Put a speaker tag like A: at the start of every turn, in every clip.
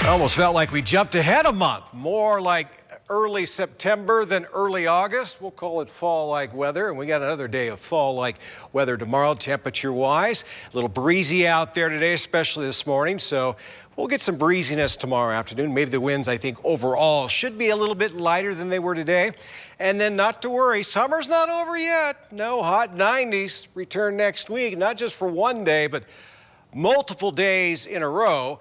A: Almost felt like we jumped ahead a month, more like early September than early August. We'll call it fall-like weather, and we got another day of fall-like weather tomorrow, temperature-wise. A little breezy out there today, especially this morning, so we'll get some breeziness tomorrow afternoon. Maybe the winds, I think, overall should be a little bit lighter than they were today. And then not to worry, summer's not over yet. No, hot 90s return next week, not just for one day, but multiple days in a row.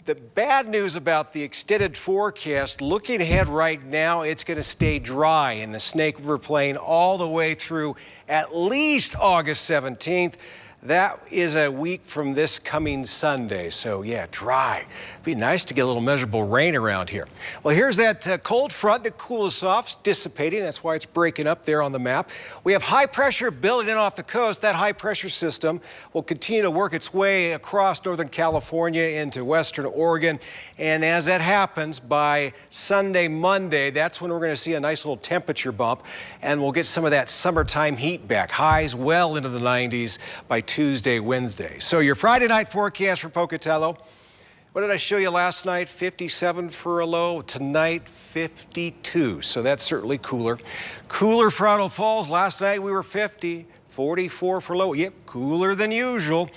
A: The bad news about the extended forecast, looking ahead right now, it's going to stay dry in the Snake River Plain all the way through at least August 17th. That is a week from this coming Sunday. So, yeah, dry. Be nice to get a little measurable rain around here. Well, here's that cold front that cools off, it's dissipating. That's why it's breaking up there on the map. We have high pressure building in off the coast. That high pressure system will continue to work its way across Northern California into Western Oregon. And as that happens, by Sunday, Monday, that's when we're going to see a nice little temperature bump. And we'll get some of that summertime heat back. Highs well into the 90s by Tuesday, Wednesday. So your Friday night forecast for Pocatello. What did I show you last night? 57 for a low. Tonight, 52. So that's certainly cooler. Cooler for Idaho Falls. Last night we were 50, 44 for low. Yep, cooler than usual.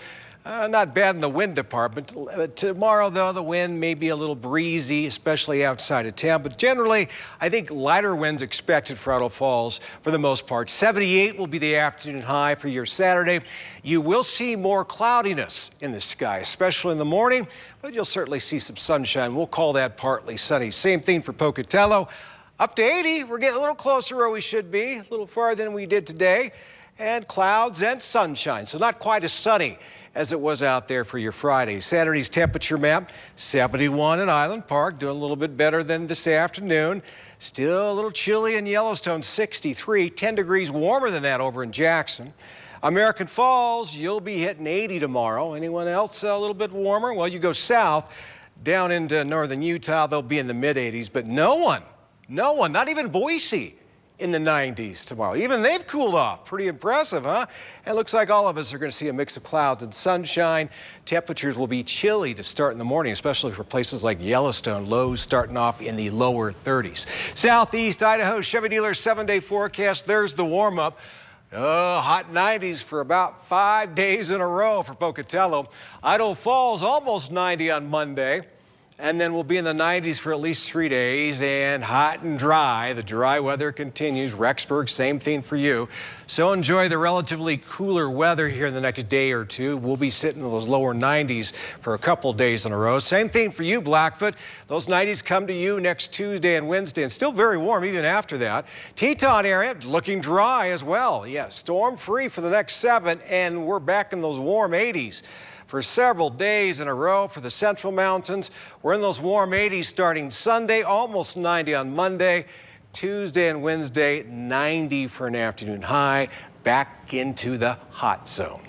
A: Not bad in the wind department. Tomorrow, though, the wind may be a little breezy, especially outside of town. But generally, I think lighter winds expected for Idaho Falls for the most part. 78 will be the afternoon high for your Saturday. You will see more cloudiness in the sky, especially in the morning, but you'll certainly see some sunshine. We'll call that partly sunny. Same thing for Pocatello. Up to 80. We're getting a little closer where we should be, a little farther than we did today. And clouds and sunshine, so not quite as sunny as it was out there for your Friday. Saturday's temperature map, 71 in Island Park, doing a little bit better than this afternoon. Still a little chilly in Yellowstone, 63, 10 degrees warmer than that over in Jackson. American Falls, you'll be hitting 80 tomorrow. Anyone else a little bit warmer? Well, you go south, down into northern Utah, they'll be in the mid-80s, but no one, not even Boise, in the 90s tomorrow. Even they've cooled off. Pretty impressive, huh? And it looks like all of us are going to see a mix of clouds and sunshine. Temperatures will be chilly to start in the morning, especially for places like Yellowstone. Lows starting off in the lower 30s. Southeast Idaho Chevy dealer 7-day forecast. There's the warm-up. Hot 90s for about 5 days in a row for Pocatello. Idaho Falls almost 90 on Monday. And then we'll be in the 90s for at least 3 days, and hot and dry. The dry weather continues. Rexburg, same thing for you. So enjoy the relatively cooler weather here in the next day or two. We'll be sitting in those lower 90s for a couple days in a row. Same thing for you, Blackfoot. Those 90s come to you next Tuesday and Wednesday, and still very warm even after that. Teton area looking dry as well. Yeah, storm-free for the next 7, and we're back in those warm 80s. For several days in a row for the Central Mountains. We're in those warm 80s starting Sunday, almost 90 on Monday. Tuesday and Wednesday, 90 for an afternoon high. Back into the hot zone.